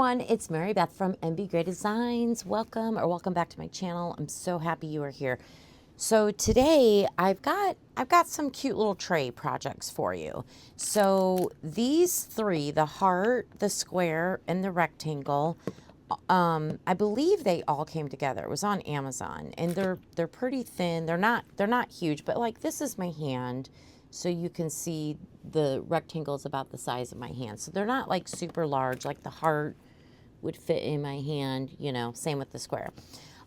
everyone, it's Mary Beth from MBGray Designs. Welcome back to my channel. I'm so happy you are here. So today I've got some cute little tray projects for you. So these three, the heart, the square, and the rectangle, I believe they all came together. It was on Amazon, and they're pretty thin. They're not huge, but like this is my hand. So you can see the rectangle is about the size of my hand. So they're not like super large, like the heart would fit in my hand, you know, same with the square.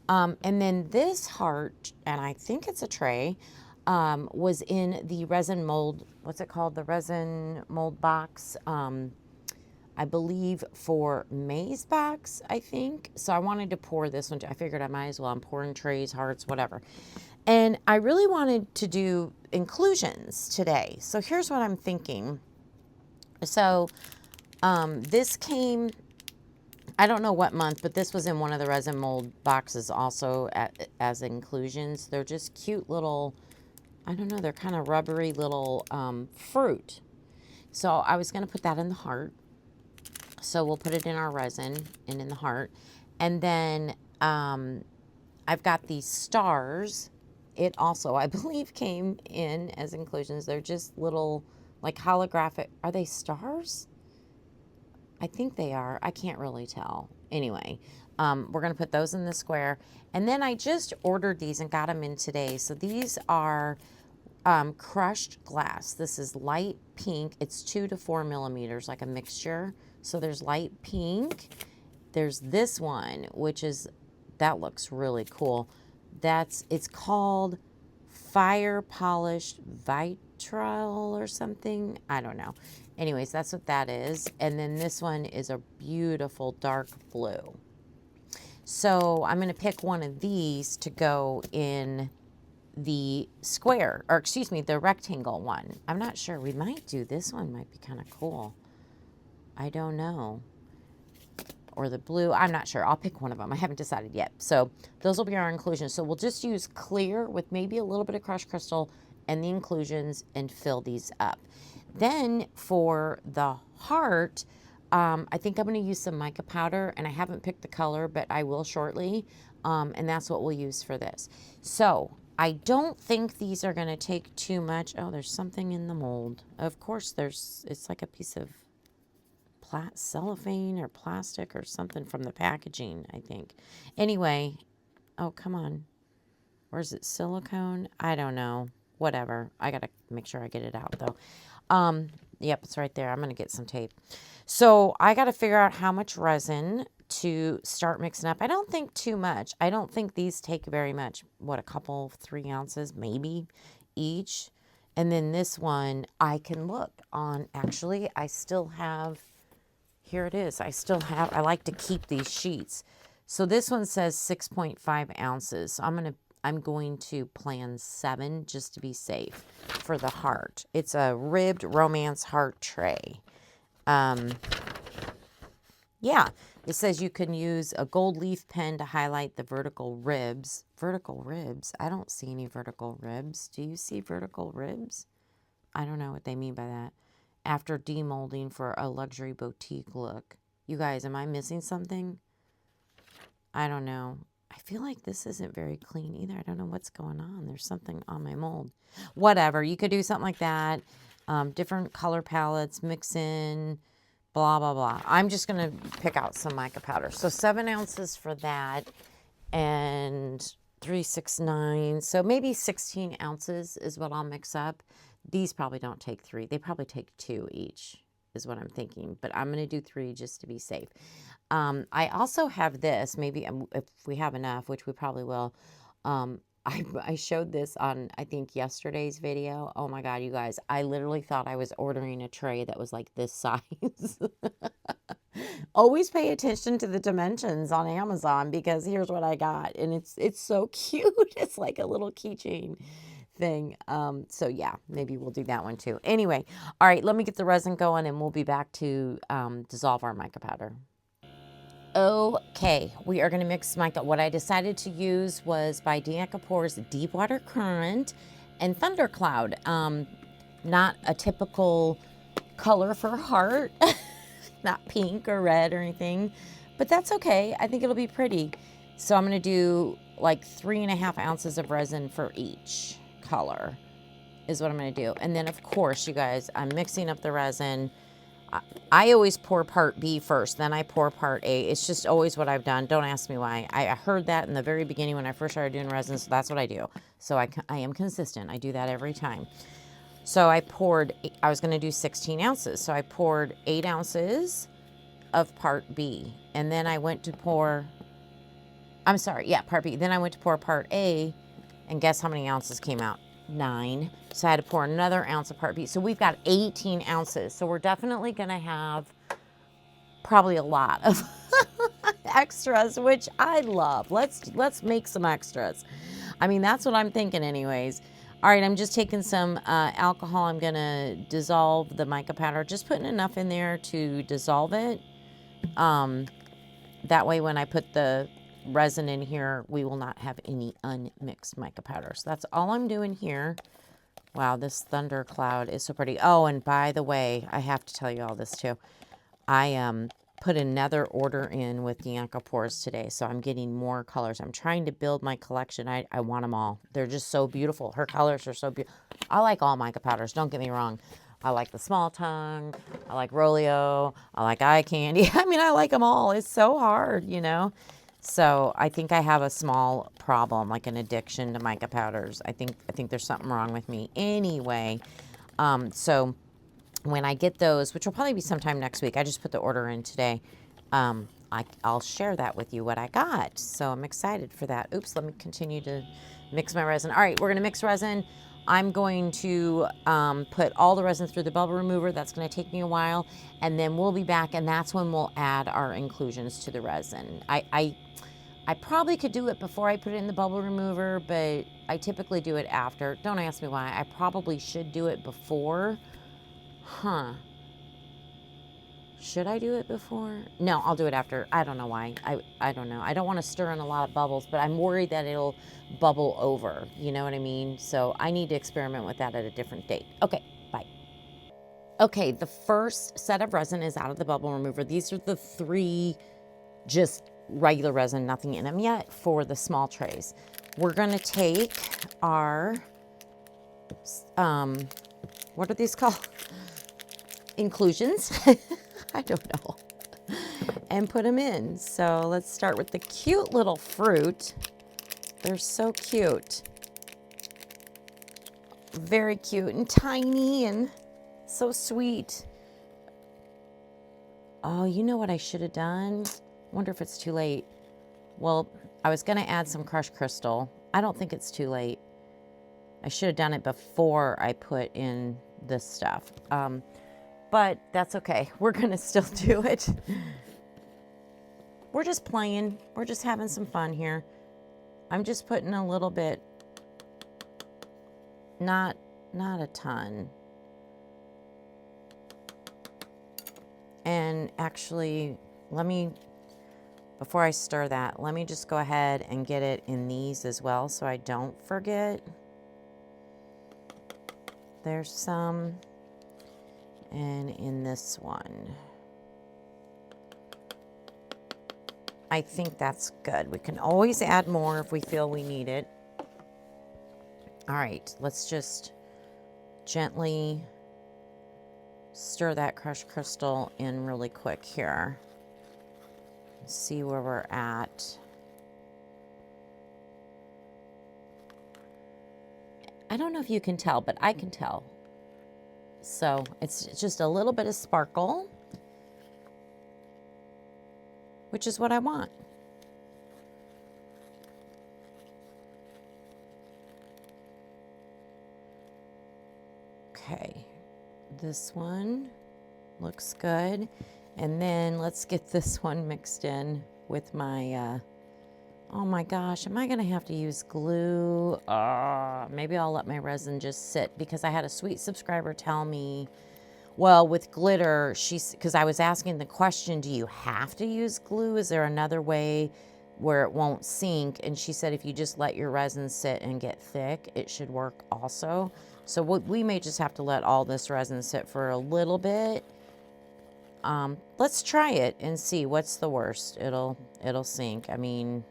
And then this heart, and I think it's a tray, was in the resin mold, what's it called? The resin mold box, I believe for May's box, I think. So I wanted to pour this one. I figured I might as well. I'm pouring trays, hearts, whatever. And I really wanted to do inclusions today. So here's what I'm thinking. So this came, I don't know what month, but this was in one of the resin mold boxes also as inclusions. They're just cute little, I don't know, they're kind of rubbery little fruit. So I was going to put that in the heart. So we'll put it in our resin and in the heart. And then I've got these stars. It also, I believe, came in as inclusions. They're just little, like holographic. Are they stars? I think they are. I can't really tell. Anyway, we're going to put those in the square. And then I just ordered these and got them in today. So these are crushed glass. This is light pink. It's 2 to 4 millimeters, like a mixture. So there's light pink. There's this one, which is, that looks really cool. It's called fire polished vitriol or something. I don't know. Anyways, that's what that is. And then this one is a beautiful dark blue. So I'm going to pick one of these to go in the square, or excuse me, the rectangle one. I'm not sure. We might do this one. Might be kind of cool. I don't know. Or the blue, I'm not sure. I'll pick one of them. I haven't decided yet. So those will be our inclusions. So we'll just use clear with maybe a little bit of crushed crystal and the inclusions and fill these up. Then for the heart, I think I'm going to use some mica powder, and I haven't picked the color, but I will shortly. And that's what we'll use for this. So I don't think these are going to take too much. Oh, there's something in the mold. Of course, it's like a piece of cellophane or plastic or something from the packaging, I think. Anyway, oh, come on. Or is it silicone? I don't know. Whatever. I got to make sure I get it out, though. Yep, it's right there. I'm going to get some tape. So I got to figure out how much resin to start mixing up. I don't think too much. I don't think these take very much. What, a couple, 3 ounces maybe each. And then this one, I can look on. Actually, I still have... Here it is. I like to keep these sheets. So this one says 6.5 ounces. So I'm going to plan 7 just to be safe for the heart. It's a ribbed romance heart tray. Yeah, it says you can use a gold leaf pen to highlight the vertical ribs. Vertical ribs? I don't see any vertical ribs. Do you see vertical ribs? I don't know what they mean by that. After demolding for a luxury boutique look. You guys, am I missing something? I don't know. I feel like this isn't very clean either. I don't know what's going on. There's something on my mold. Whatever. You could do something like that. Different color palettes, mix in, blah, blah, blah. I'm just going to pick out some mica powder. So 7 ounces for that and 3, 6, 9. So maybe 16 ounces is what I'll mix up. These probably don't take 3. They probably take 2 each is what I'm thinking. But I'm going to do 3 just to be safe. I also have this. Maybe if we have enough, which we probably will. I showed this on, I think, yesterday's video. Oh, my God, you guys. I literally thought I was ordering a tray that was like this size. Always pay attention to the dimensions on Amazon because here's what I got. And it's so cute. It's like a little keychain thing. So yeah, maybe we'll do that one too. Anyway, all right, let me get the resin going and we'll be back to dissolve our mica powder. Okay, we are going to mix mica. What I decided to use was by Dianka Pours Deepwater Current and Thundercloud. Not a typical color for heart. not pink or red or anything, but that's okay. I think it'll be pretty. So I'm gonna do like 3.5 ounces of resin for each color is what I'm gonna do. And then of course, you guys, I'm mixing up the resin. I always pour part B first, then I pour part A. It's just always what I've done. Don't ask me why. I heard that in the very beginning when I first started doing resin, so that's what I do. So I am consistent. I do that every time. So I was going to do 16 ounces. So I poured 8 ounces of part B. And then I went to pour, part B. Then I went to pour part A, and guess how many ounces came out? 9. So I had to pour another ounce of part B. So we've got 18 ounces. So we're definitely going to have probably a lot of extras, which I love. Let's make some extras. I mean, that's what I'm thinking anyways. All right, I'm just taking some alcohol. I'm going to dissolve the mica powder. Just putting enough in there to dissolve it. That way when I put the resin in here, we will not have any unmixed mica powder. So that's all I'm doing here. Wow, this thunder cloud is so pretty. Oh, and by the way, I have to tell you all this too. I put another order in with Dianka Pours today, so I'm getting more colors. I'm trying to build my collection. I want them all. They're just so beautiful. Her colors are so beautiful. I like all mica powders, don't get me wrong. I like the small tongue. I like Rolio. I like eye candy. I mean, I like them all. It's so hard, you know. So I think I have a small problem, like an addiction to mica powders. I think there's something wrong with me. Anyway, so when I get those, which will probably be sometime next week, I just put the order in today. I'll share that with you, what I got. So I'm excited for that. Oops, let me continue to mix my resin. All right, we're going to mix resin. I'm going to put all the resin through the bubble remover. That's going to take me a while. And then we'll be back, and that's when we'll add our inclusions to the resin. I probably could do it before I put it in the bubble remover, but I typically do it after. Don't ask me why. I probably should do it before. Should I do it before? No, I'll do it after. I don't know why. I don't know. I don't want to stir in a lot of bubbles, but I'm worried that it'll bubble over. You know what I mean? So I need to experiment with that at a different date. Okay, bye. Okay, the first set of resin is out of the bubble remover. These are the 3 just regular resin, nothing in them yet, for the small trays. We're going to take our, what are these called? Inclusions. I don't know. And put them in. So let's start with the cute little fruit. They're so cute. Very cute and tiny and so sweet. Oh, you know what I should have done? Wonder if it's too late. Well, I was going to add some crushed crystal. I don't think it's too late. I should have done it before I put in this stuff. But that's okay. We're going to still do it. We're just playing. We're just having some fun here. I'm just putting a little bit, not a ton. And actually, before I stir that, let me just go ahead and get it in these as well so I don't forget. There's some, and in this one. I think that's good. We can always add more if we feel we need it. All right, let's just gently stir that crushed crystal in really quick here. See where we're at. I don't know if you can tell, but I can tell. So it's just a little bit of sparkle, which is what I want. Okay, this one looks good. And then let's get this one mixed in with my, oh my gosh, am I gonna have to use glue? Maybe I'll let my resin just sit, because I had a sweet subscriber tell me, well, with glitter, because I was asking the question, do you have to use glue? Is there another way where it won't sink? And she said, if you just let your resin sit and get thick, it should work also. So we may just have to let all this resin sit for a little bit. let's try it and see what's the worst. It'll sink. I mean,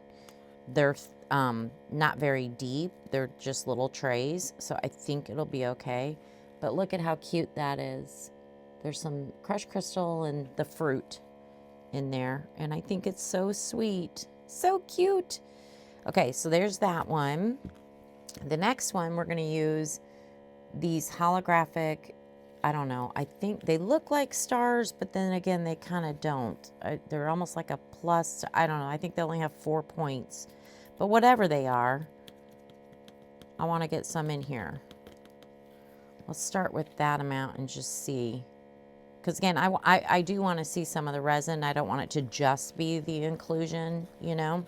they're not very deep. They're just little trays, so I think it'll be okay. But look at how cute that is. There's some crushed crystal and the fruit in there, and I think it's so sweet. So cute. Okay, so there's that one. The next one, we're going to use these holographic, I don't know, I think they look like stars, but then again, they kind of don't. They're almost like a plus. I don't know. I think they only have 4 points. But whatever they are, I want to get some in here. Let's start with that amount and just see. Because again, I do want to see some of the resin. I don't want it to just be the inclusion, you know.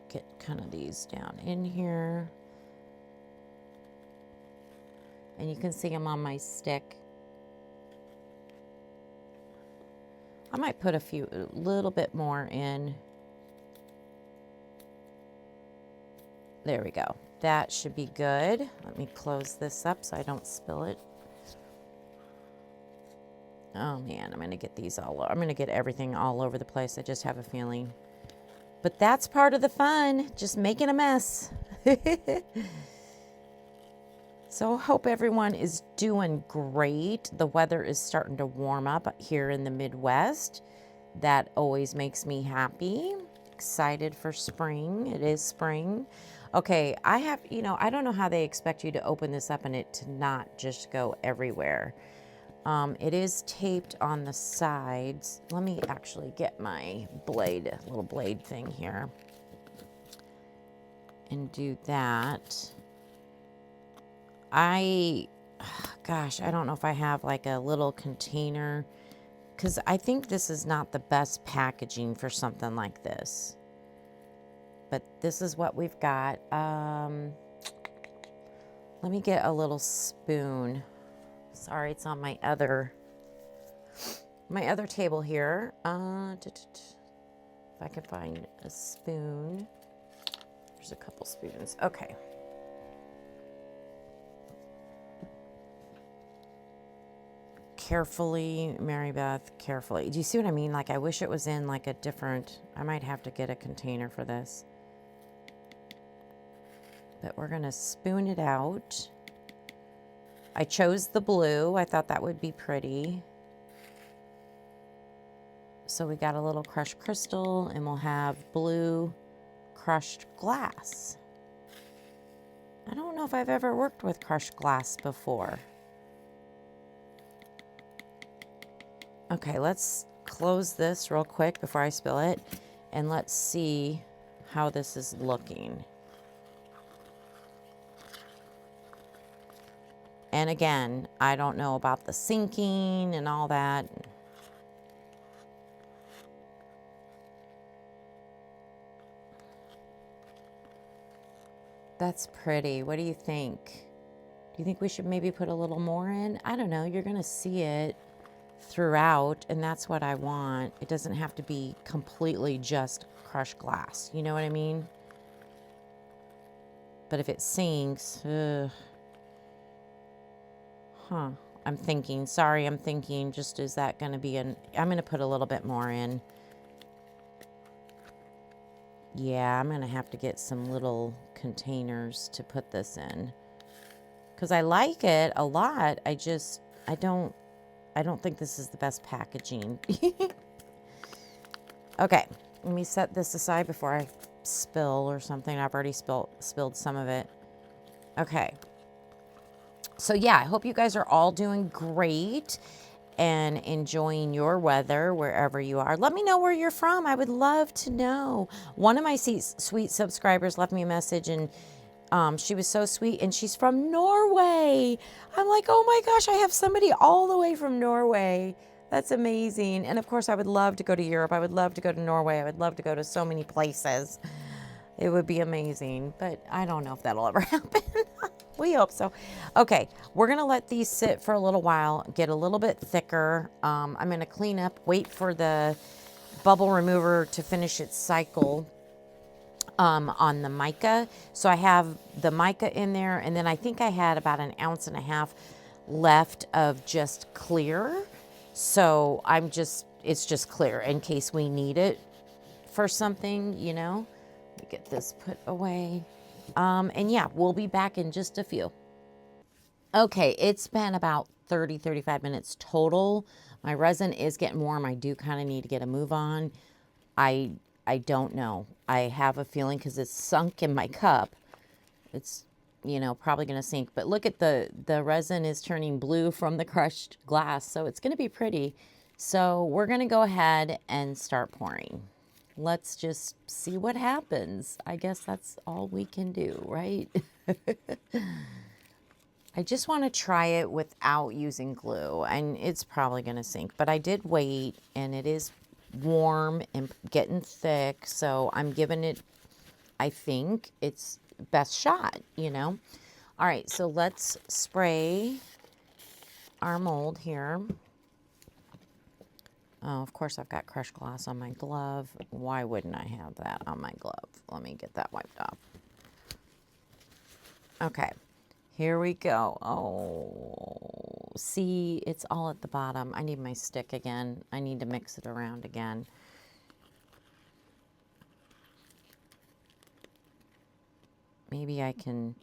Get kind of these down in here. And you can see them on my stick. I might put a little bit more in. There we go. That should be good. Let me close this up so I don't spill it. Oh man, I'm gonna get these all over. I'm gonna get everything all over the place. I just have a feeling. But that's part of the fun, just making a mess. So I hope everyone is doing great. The weather is starting to warm up here in the Midwest. That always makes me happy. Excited for spring. It is spring. Okay, I have, you know, I don't know how they expect you to open this up and it to not just go everywhere. It is taped on the sides. Let me actually get my blade, little blade thing here, and do that. Gosh, I don't know if I have like a little container, because I think this is not the best packaging for something like this. But this is what we've got. Let me get a little spoon. Sorry, it's on my other table here. If I can find a spoon. There's a couple spoons. Okay. Carefully, MARYBETH, carefully. Do you see what I mean? Like, I wish it was in like a different, I might have to get a container for this. But we're gonna spoon it out. I chose the blue. I thought that would be pretty. So we got a little crushed crystal, and we'll have blue crushed glass. I don't know if I've ever worked with crushed glass before. Okay, let's close this real quick before I spill it, and let's see how this is looking. And again, I don't know about the sinking and all that. That's pretty. What do you think? Do you think we should maybe put a little more in? I don't know. You're going to see it throughout, and that's what I want. It doesn't have to be completely just crushed glass. You know what I mean? But if it sinks, I'm thinking, sorry, I'm thinking, just is that going to be I'm going to put a little bit more in. Yeah, I'm going to have to get some little containers to put this in, because I like it a lot. I don't think this is the best packaging. Okay, let me set this aside before I spill or something. I've already spilled some of it. Okay. So yeah, I hope you guys are all doing great and enjoying your weather wherever you are. Let me know where you're from. I would love to know. One of my sweet subscribers left me a message, and she was so sweet, and she's from Norway. I'm like, oh my gosh, I have somebody all the way from Norway. That's amazing. And of course, I would love to go to Europe. I would love to go to Norway. I would love to go to so many places. It would be amazing, but I don't know if that'll ever happen. We hope so. Okay, we're gonna let these sit for a little while, get a little bit thicker. I'm gonna clean up, wait for the bubble remover to finish its cycle. on the mica. So I have the mica in there, and then I think I had about 1.5 ounces left of just clear. So it's just clear in case we need it for something, you know. Let me get this put away. And yeah, we'll be back in just a few. Okay, it's been about 35 minutes total. My resin is getting warm. I do kind of need to get a move on. I don't know. I have a feeling because it's sunk in my cup. It's, you know, probably going to sink. But look at the resin is turning blue from the crushed glass. So it's going to be pretty. So we're going to go ahead and start pouring. Let's just see what happens. I guess that's all we can do, right? I just want to try it without using glue, and it's probably going to sink. But I did wait, and it is warm and getting thick, so I'm giving it, I think, its best shot, you know. All right, so let's spray our mold here. Oh, of course, I've got crushed glass on my glove. Why wouldn't I have that on my glove? Let me get that wiped off. Okay, here we go. Oh, see, it's all at the bottom. I need my stick again. I need to mix it around again. Maybe I can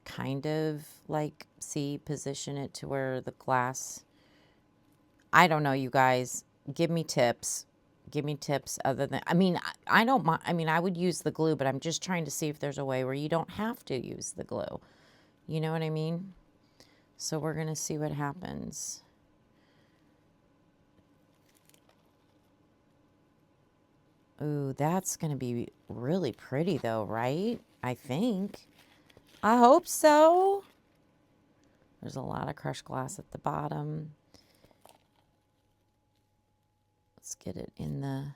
kind of like, see, position it to where the glass, I don't know, you guys, give me tips. Give me tips other than, I mean, I don't mind. I mean, I would use the glue, but I'm just trying to see if there's a way where you don't have to use the glue. You know what I mean? So we're going to see what happens. Ooh, that's going to be really pretty though, right? I think. I hope so. There's a lot of crushed glass at the bottom. Let's get it in the,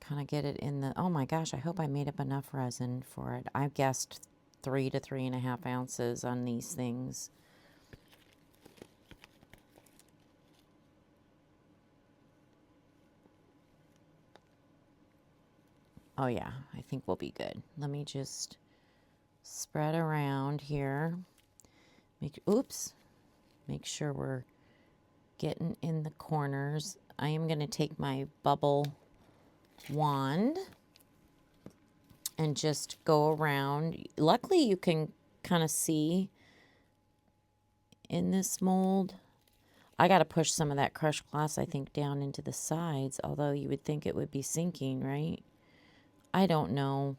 kind of get it in the, oh my gosh, I hope I made up enough resin for it. I guessed 3 to 3.5 ounces on these things. Oh yeah, I think we'll be good. Let me just spread around here. Oops. Make sure we're getting in the corners. I am going to take my bubble wand and just go around. Luckily, you can kind of see in this mold. I got to push some of that crushed glass, I think, down into the sides, although you would think it would be sinking, right? I don't know.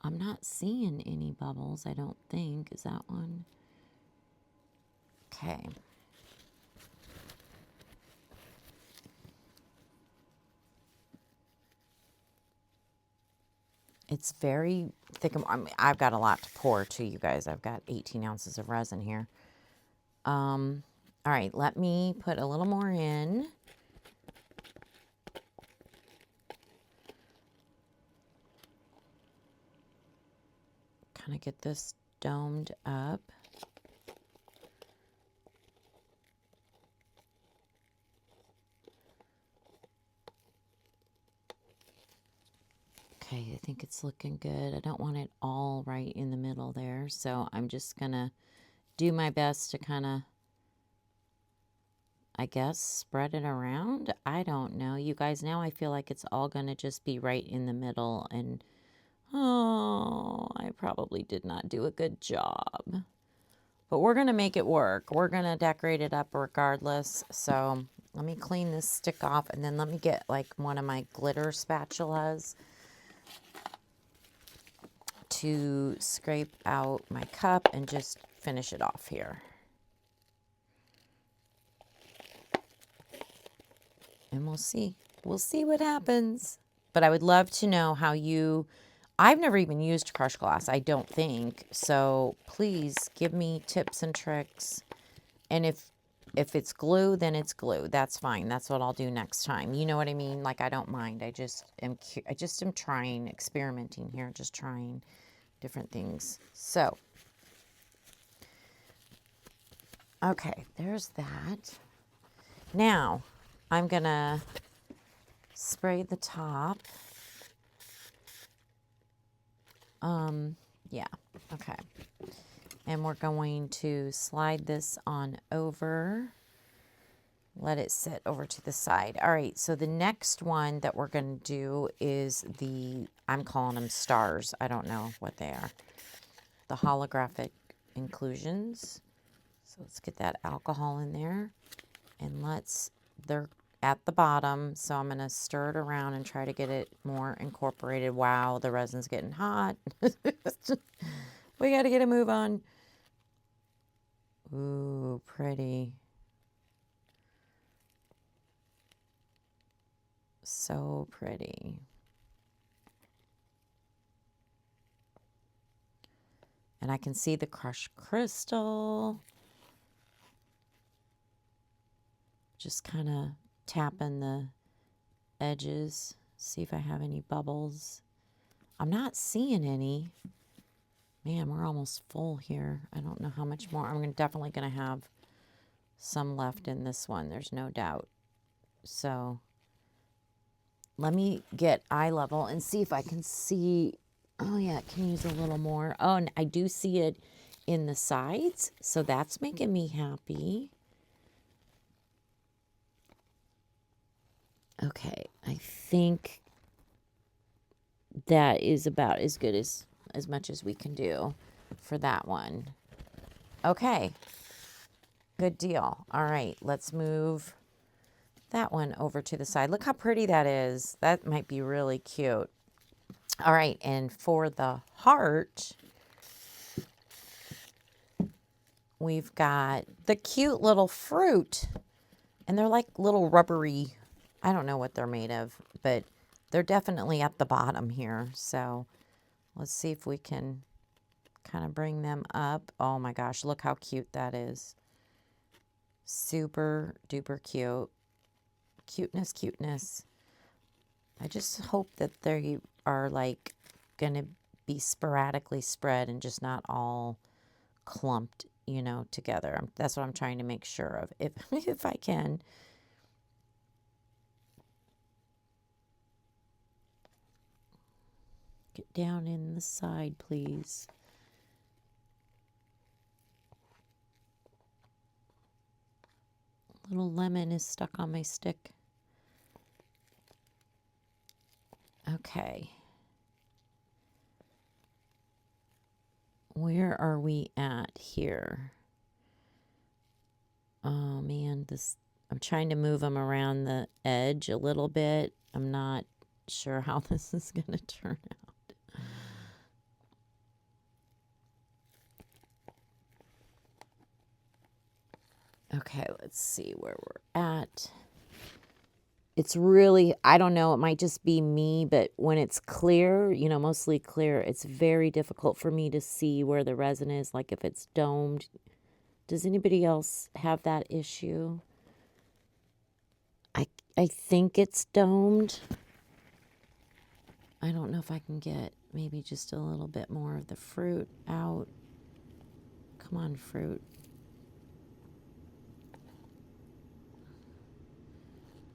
I'm not seeing any bubbles, I don't think. Is that one? Okay. It's very thick. I mean, I've got a lot to pour too, you guys. I've got 18 ounces of resin here. All right, let me put a little more in. Kind of get this domed up. Okay, I think it's looking good. I don't want it all right in the middle there, so I'm just gonna do my best to kind of, I guess, spread it around. I don't know. You guys, now I feel like it's all gonna just be right in the middle, and oh, I probably did not do a good job. But we're gonna make it work. We're gonna decorate it up regardless. So let me clean this stick off, and then let me get like one of my glitter spatulas to scrape out my cup and just finish it off here. And we'll see. We'll see what happens. But I would love to know how you, I've never even used crushed glass, I don't think. So please give me tips and tricks. And if it's glue, then it's glue. That's fine. That's what I'll do next time. You know what I mean? Like, I don't mind. I just am trying, experimenting here, just trying different things. So, okay, there's that. Now, I'm gonna spray the top. Yeah, okay. And we're going to slide this on over. Let it sit over to the side. All right, so the next one that we're going to do is I'm calling them stars. I don't know what they are. The holographic inclusions. So let's get that alcohol in there. And they're at the bottom, so I'm going to stir it around and try to get it more incorporated. Wow, the resin's getting hot. We got to get a move on. Ooh, pretty. So pretty. And I can see the crushed crystal. Just kind of tapping the edges. See if I have any bubbles. I'm not seeing any. Man, we're almost full here. I don't know how much more. I'm definitely going to have some left in this one. There's no doubt. So let me get eye level and see if I can see. Oh, yeah, it can use a little more. Oh, and I do see it in the sides. So that's making me happy. Okay, I think that is about as good as much as we can do for that one. Okay, good deal. All right, let's move that one over to the side. Look how pretty that is. That might be really cute. All right, and for the heart, we've got the cute little fruit. And they're like little rubbery, I don't know what they're made of, but they're definitely at the bottom here. So let's see if we can kind of bring them up. Oh my gosh, look how cute that is. Super duper cute. Cuteness, cuteness. I just hope that they are like going to be sporadically spread and just not all clumped, you know, together. That's what I'm trying to make sure of, if I can. Get down in the side, please. Little lemon is stuck on my stick. Okay. Where are we at here? Oh man, I'm trying to move them around the edge a little bit. I'm not sure how this is going to turn out. Okay, let's see where we're at. It's really, I don't know, it might just be me, but when it's clear, you know, mostly clear, it's very difficult for me to see where the resin is, like if it's domed. Does anybody else have that issue? I think it's domed. I don't know if I can get maybe just a little bit more of the fruit out. Come on, fruit.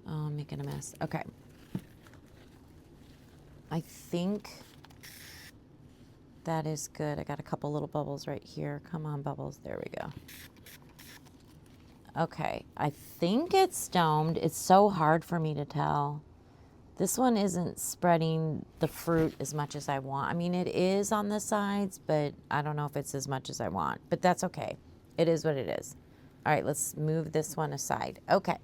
Oh, I'm making a mess. Okay. I think that is good. I got a couple little bubbles right here. Come on, bubbles. There we go. Okay. I think it's domed. It's so hard for me to tell. This one isn't spreading the fruit as much as I want. I mean, it is on the sides, but I don't know if it's as much as I want. But that's okay. It is what it is. All right, let's move this one aside. Okay.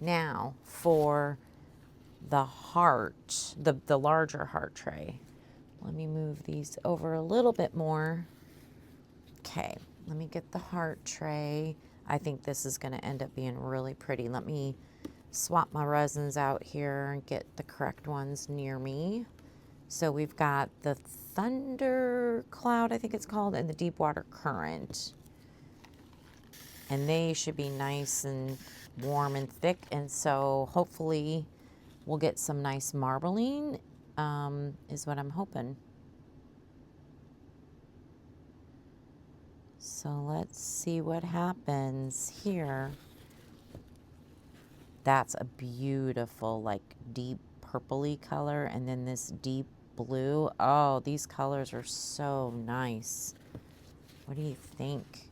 Now for the heart, the larger heart tray. Let me move these over a little bit more. Okay, let me get the heart tray. I think this is going to end up being really pretty. Let me swap my resins out here and get the correct ones near me. So we've got the Thunder Cloud, I think it's called, and the Deepwater Current. And they should be nice and warm and thick. And so hopefully we'll get some nice marbling, is what I'm hoping. So let's see what happens here. That's a beautiful, like, deep purpley color. And then this deep blue. Oh, these colors are so nice. What do you think?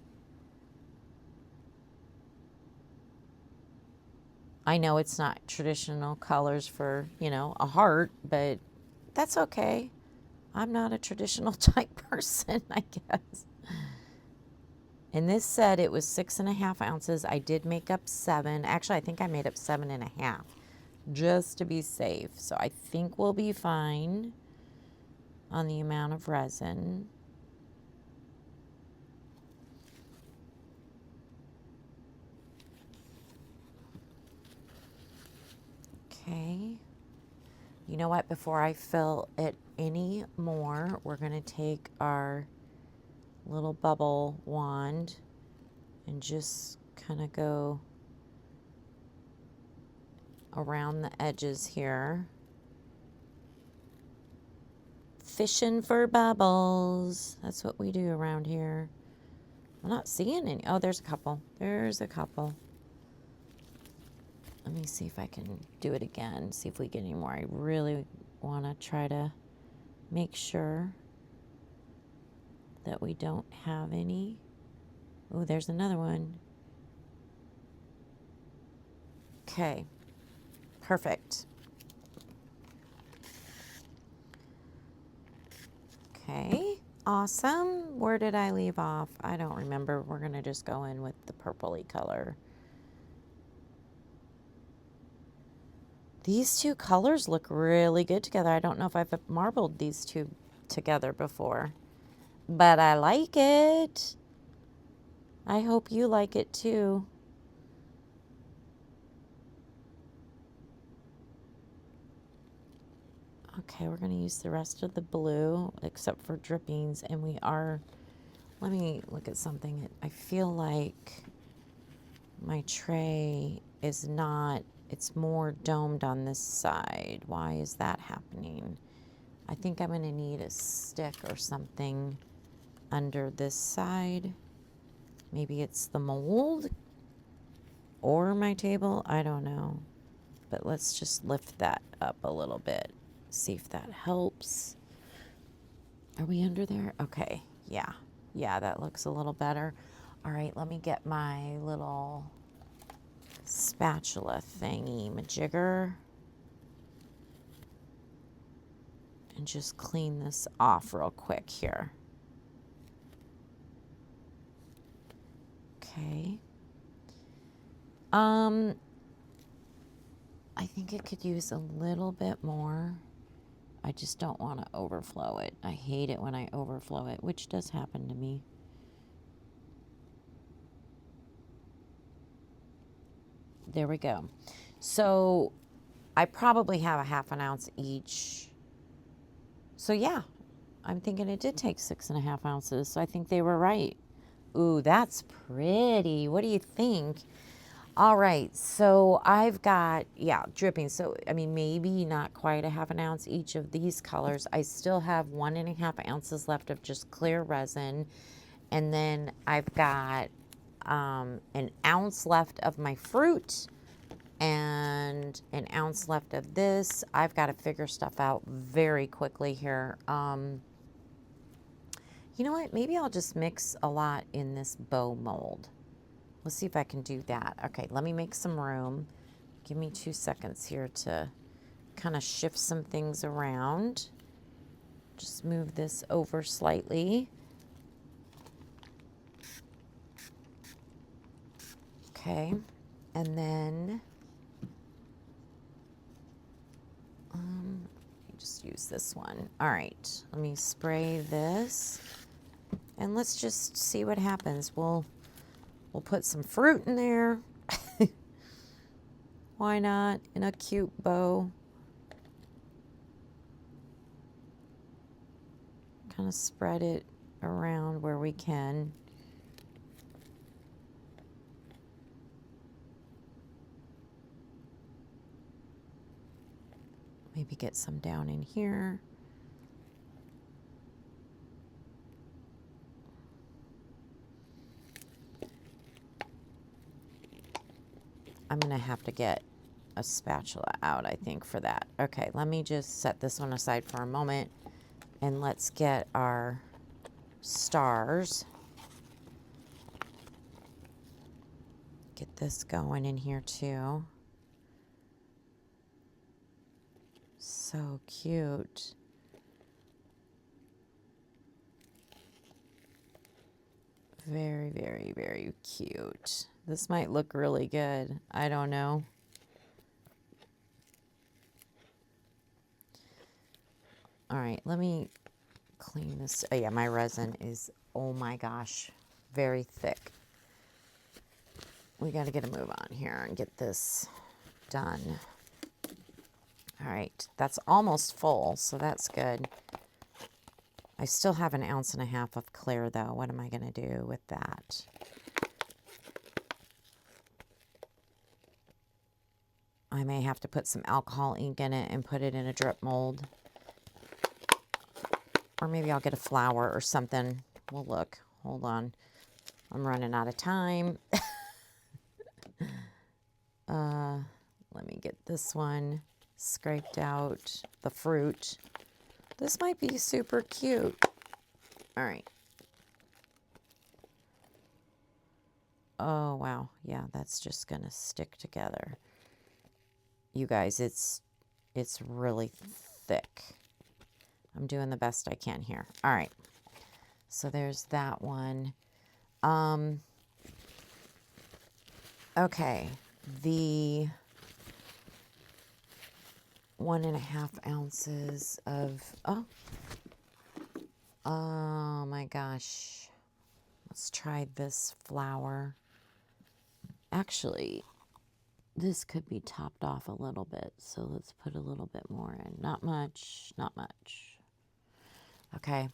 I know it's not traditional colors for, you know, a heart, but that's okay. I'm not a traditional type person, I guess. And this said it was 6.5 ounces. I did make up 7. Actually, I think I made up 7.5 just to be safe. So I think we'll be fine on the amount of resin. Okay. You know what? Before I fill it any more, we're going to take our little bubble wand and just kind of go around the edges here. Fishing for bubbles. That's what we do around here. I'm not seeing any. Oh, there's a couple. There's a couple. Let me see if I can do it again, see if we get any more. I really want to try to make sure that we don't have any. Oh, there's another one. Okay, perfect. Okay, awesome. Where did I leave off? I don't remember. We're going to just go in with the purpley color. These two colors look really good together. I don't know if I've marbled these two together before, but I like it. I hope you like it too. Okay, we're going to use the rest of the blue except for drippings, and we are, let me look at something. I feel like my tray is not, it's more domed on this side. Why is that happening? I think I'm going to need a stick or something under this side. Maybe it's the mold or my table. I don't know. But let's just lift that up a little bit. See if that helps. Are we under there? Okay. Yeah. Yeah, that looks a little better. All right, let me get my little spatula thingy majigger and just clean this off real quick here. Okay. I think it could use a little bit more. I just don't want to overflow it. I hate it when I overflow it, which does happen to me. There we go. So I probably have a 1/2 ounce each. So yeah, I'm thinking it did take 6.5 ounces. So I think they were right. Ooh, that's pretty. What do you think? All right, so I've got, yeah, dripping. So, I mean, maybe not quite a 1/2 ounce each of these colors. I still have 1.5 ounces left of just clear resin. And then I've got an ounce left of my fruit and an ounce left of this. I've got to figure stuff out very quickly here. You know what? Maybe I'll just mix a lot in this bow mold. Let's see if I can do that. Okay, let me make some room. Give me 2 seconds here to kind of shift some things around. Just move this over slightly. Okay, and then just use this one. All right, let me spray this, and let's just see what happens. We'll put some fruit in there. Why not? In a cute bow. Kind of spread it around where we can. Maybe get some down in here. I'm going to have to get a spatula out, I think, for that. Okay, let me just set this one aside for a moment, and let's get our stars. Get this going in here too. So cute. Very, very, very cute. This might look really good. I don't know. All right, let me clean this. Oh yeah, my resin is, oh my gosh, very thick. We got to get a move on here and get this done. All right, that's almost full, so that's good. I still have 1.5 ounces of clear though. What am I going to do with that? I may have to put some alcohol ink in it and put it in a drip mold. Or maybe I'll get a flower or something. We'll look. Hold on. I'm running out of time. Let me get this one scraped out, the fruit. This might be super cute. All right. Oh, wow. Yeah, that's just going to stick together. You guys, it's really thick. I'm doing the best I can here. All right. So there's that one. Okay. The 1.5 ounces of, oh my gosh. Let's try this flower. Actually, this could be topped off a little bit, so let's put a little bit more in. Not much, not much. Okay,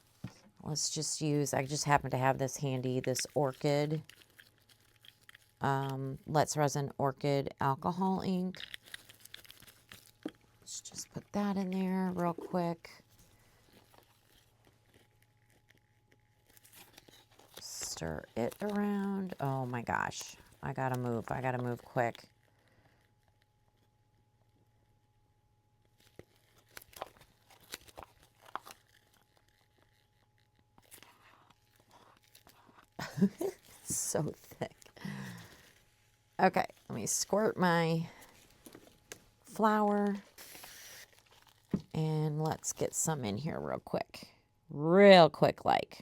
let's just use, I just happen to have this handy, this orchid, Let's Resin Orchid alcohol ink. Let's just put that in there real quick. Stir it around. Oh my gosh, I gotta move quick. So thick. Okay, let me squirt my flour and let's get some in here real quick. Real quick like.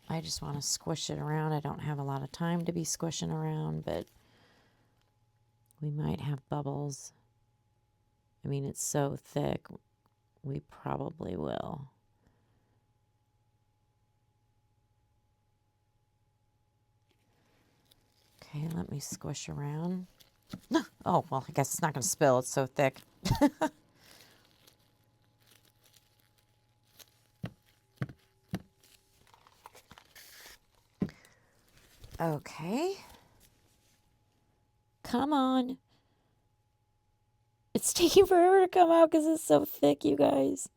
I just want to squish it around. I don't have a lot of time to be squishing around, but we might have bubbles. I mean, it's so thick, we probably will. Okay, let me squish around. Oh, well, I guess it's not going to spill. It's so thick. Okay. Come on. It's taking forever to come out because it's so thick, you guys.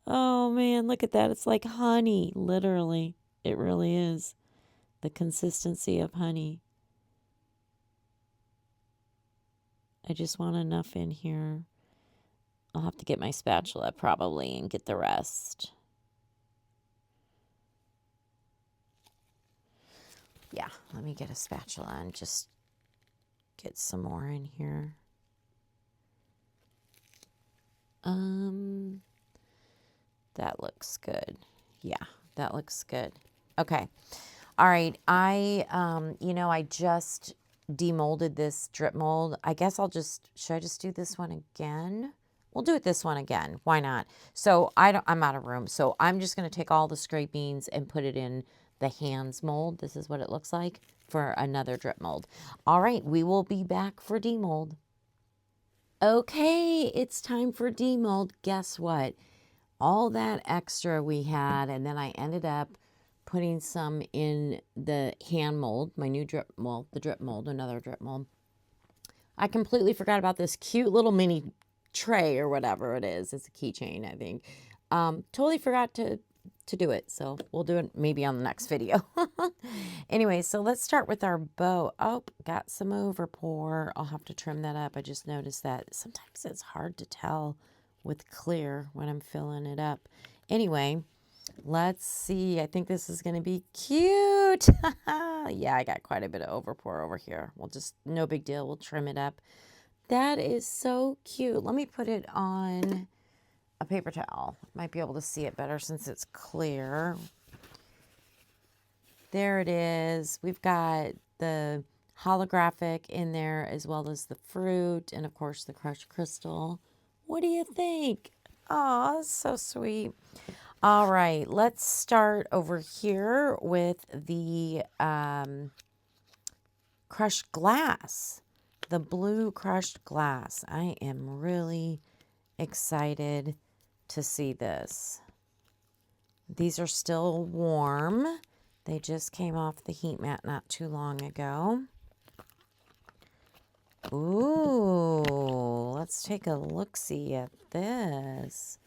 Oh, man, look at that. It's like honey, literally. It really is. The consistency of honey. I just want enough in here. I'll have to get my spatula probably and get the rest. Yeah, let me get a spatula and just get some more in here. That looks good. Yeah, that looks good. Okay. All right. I just demolded this drip mold. I guess should I just do this one again? We'll do it this one again. Why not? So I'm out of room. So I'm just going to take all the scrapings and put it in the hands mold. This is what it looks like for another drip mold. All right. We will be back for demold. Okay. It's time for demold. Guess what? All that extra we had, and then I ended up putting some in the hand mold, my new drip mold, another drip mold. I completely forgot about this cute little mini tray or whatever it is. It's a keychain, I think. Totally forgot to to do it. So we'll do it maybe on the next video. Anyway, so let's start with our bow. Oh, got some overpour. I'll have to trim that up. I just noticed that sometimes it's hard to tell with clear when I'm filling it up. Anyway, let's see. I think this is going to be cute. Yeah, I got quite a bit of overpour over here. We'll just, no big deal. We'll trim it up. That is so cute. Let me put it on a paper towel. Might be able to see it better since it's clear. There it is. We've got the holographic in there as well as the fruit and of course the crushed crystal. What do you think? Oh, so sweet. All right, let's start over here with the crushed glass, the blue crushed glass. I am really excited to see this. These are still warm. They just came off the heat mat not too long ago. Ooh, let's take a look-see at this.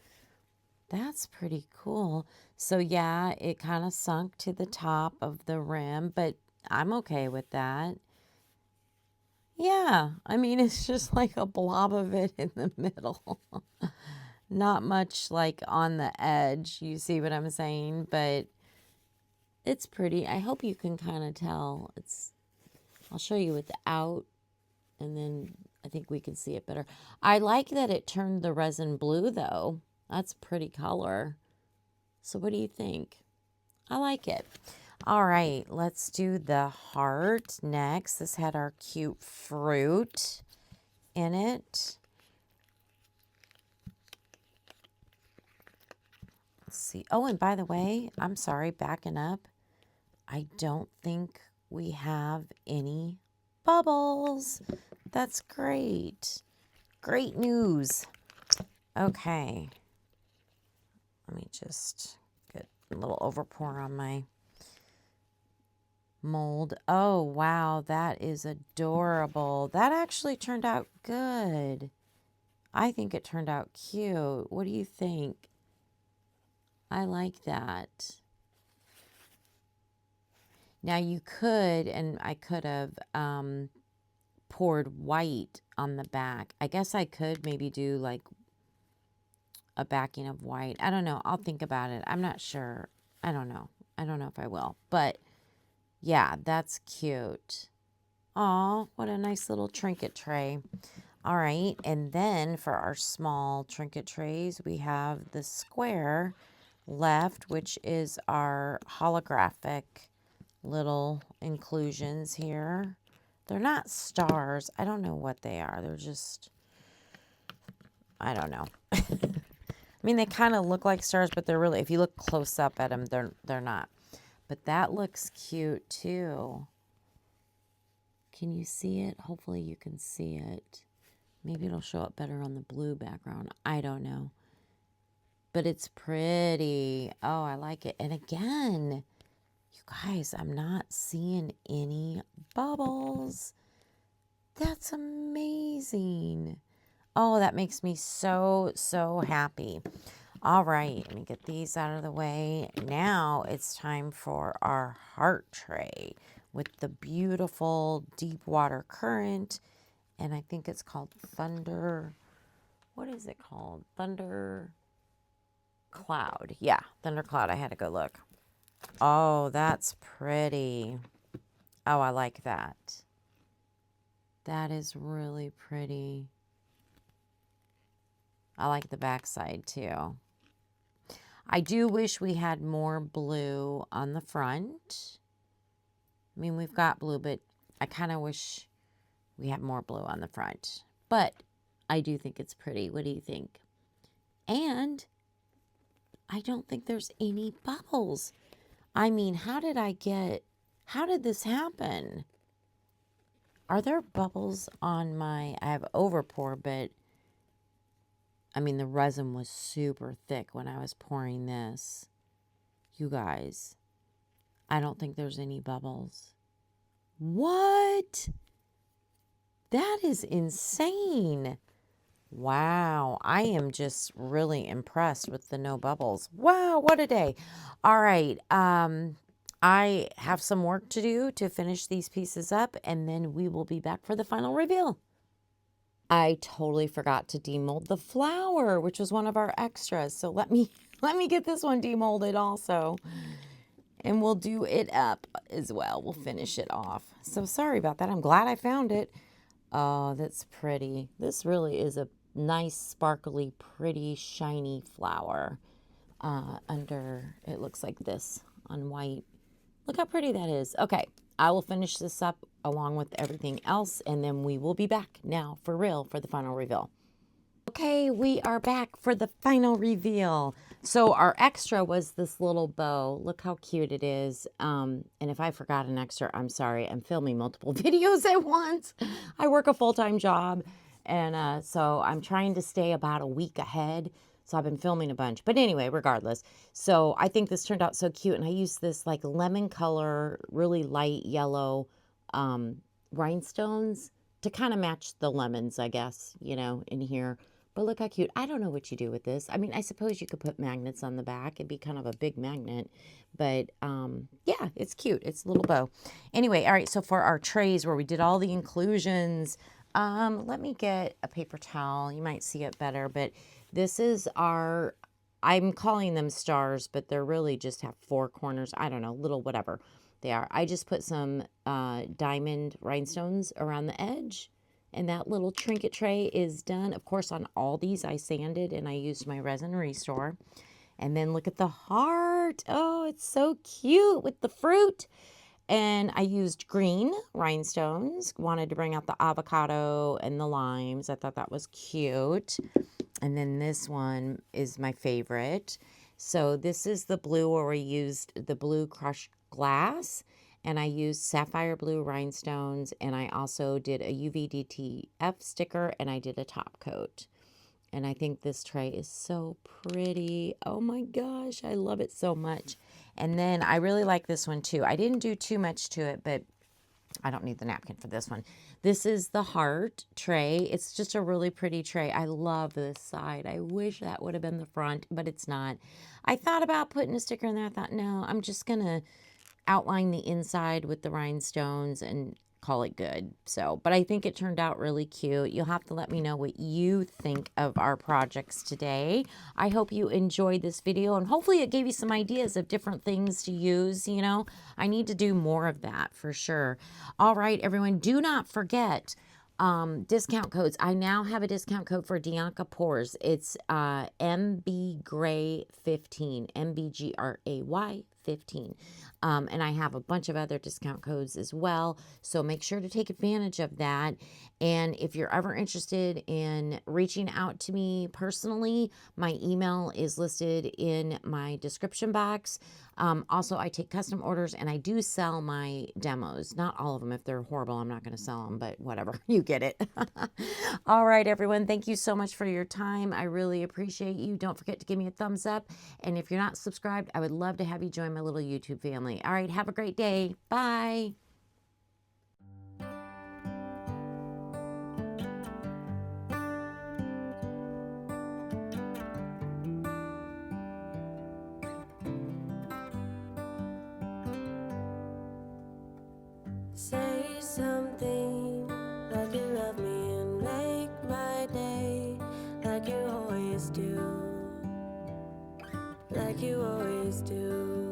That's pretty cool. So yeah, it kind of sunk to the top of the rim, but I'm okay with that. Yeah, I mean, it's just like a blob of it in the middle. Not much like on the edge, you see what I'm saying? But it's pretty. I hope you can kind of tell. I'll show you without, and then I think we can see it better. I like that it turned the resin blue, though. That's a pretty color. So what do you think? I like it. All right, let's do the heart next. This had our cute fruit in it. Let's see. Oh, and by the way, I'm sorry, backing up. I don't think we have any bubbles. That's great. Great news. Okay. Let me just get a little overpour on my mold. Oh, wow. That is adorable. That actually turned out good. I think it turned out cute. What do you think? I like that. Now you could, and I could have poured white on the back. I guess I could maybe do like a backing of white. I don't know. I'll think about it. I'm not sure. I don't know. I don't know if I will. But yeah, that's cute. Aw, what a nice little trinket tray. All right. And then for our small trinket trays, we have the square left, which is our holographic little inclusions here. They're not stars. I don't know what they are. They're just, I don't know. I mean, they kind of look like stars, but they're really, if you look close up at them, they're not. But that looks cute too. Can you see it? Hopefully you can see it. Maybe it'll show up better on the blue background. I don't know. But it's pretty. Oh, I like it. And again, you guys, I'm not seeing any bubbles. That's amazing. Oh, that makes me so, so happy. All right, let me get these out of the way. Now it's time for our heart tray with the beautiful deep water current. And I think it's called Thunder. What is it called? Thunder Cloud. Yeah, Thunder Cloud. I had to go look. Oh, that's pretty. Oh, I like that. That is really pretty. I like the backside too. I do wish we had more blue on the front. I mean, we've got blue, but I kind of wish we had more blue on the front. But I do think it's pretty. What do you think? And I don't think there's any bubbles. I mean, how did this happen? Are there bubbles on I have overpour, but I mean, the resin was super thick when I was pouring this. You guys, I don't think there's any bubbles. What? That is insane. Wow, I am just really impressed with the no bubbles. Wow, what a day. All right, I have some work to do to finish these pieces up, and then we will be back for the final reveal. I totally forgot to demold the flower, which was one of our extras. So let me get this one demolded also. And we'll do it up as well. We'll finish it off. So sorry about that. I'm glad I found it. Oh, that's pretty. This really is a nice, sparkly, pretty, shiny flower. Under, it looks like this on white. Look how pretty that is. Okay, I will finish this up along with everything else, and then we will be back now for real for the final reveal. Okay, we are back for the final reveal. So our extra was this little bow. Look how cute it is. And if I forgot an extra, I'm sorry. I'm filming multiple videos at once. I work a full-time job, and so I'm trying to stay about a week ahead. So I've been filming a bunch. But anyway, regardless. So I think this turned out so cute. And I used this like lemon color, really light yellow rhinestones to kind of match the lemons, I guess, you know, in here. But look how cute. I don't know what you do with this. I mean, I suppose you could put magnets on the back. It'd be kind of a big magnet. But yeah, it's cute. It's a little bow. Anyway, all right, so for our trays where we did all the inclusions, let me get a paper towel. You might see it better. But this is our, I'm calling them stars, but they're really just have 4 corners. I don't know, little whatever they are. I just put some diamond rhinestones around the edge. And that little trinket tray is done. Of course, on all these, I sanded and I used my Resin Restore. And then look at the heart. Oh, it's so cute with the fruit. And I used green rhinestones. Wanted to bring out the avocado and the limes. I thought that was cute. And then this one is my favorite. So this is the blue where we used the blue crushed glass. And I used sapphire blue rhinestones, and I also did a UVDTF sticker, and I did a top coat. And I think this tray is so pretty. Oh my gosh, I love it so much. And then I really like this one too. I didn't do too much to it, but I don't need the napkin for this one. This is the heart tray. It's just a really pretty tray. I love this side. I wish that would have been the front, but it's not. I thought about putting a sticker in there. I thought, no, I'm just going to outline the inside with the rhinestones and call it good. So, but I think it turned out really cute. You'll have to let me know what you think of our projects today. I hope you enjoyed this video, and hopefully it gave you some ideas of different things to use. You know, I need to do more of that for sure. All right, everyone, do not forget discount codes. I now have a discount code for Dianka Pours. It's MBGray 15, MBGray 15. And I have a bunch of other discount codes as well. So make sure to take advantage of that. And if you're ever interested in reaching out to me personally, my email is listed in my description box. Also, I take custom orders and I do sell my demos. Not all of them. If they're horrible, I'm not going to sell them, but whatever. You get it. All right, everyone. Thank you so much for your time. I really appreciate you. Don't forget to give me a thumbs up. And if you're not subscribed, I would love to have you join my little YouTube family. All right, have a great day. Bye. Say something like you love me and make my day, like you always do, like you always do.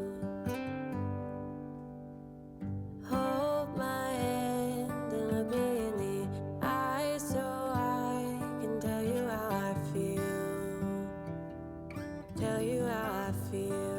Hold my hand and look me in the eyes so I can tell you how I feel, tell you how I feel.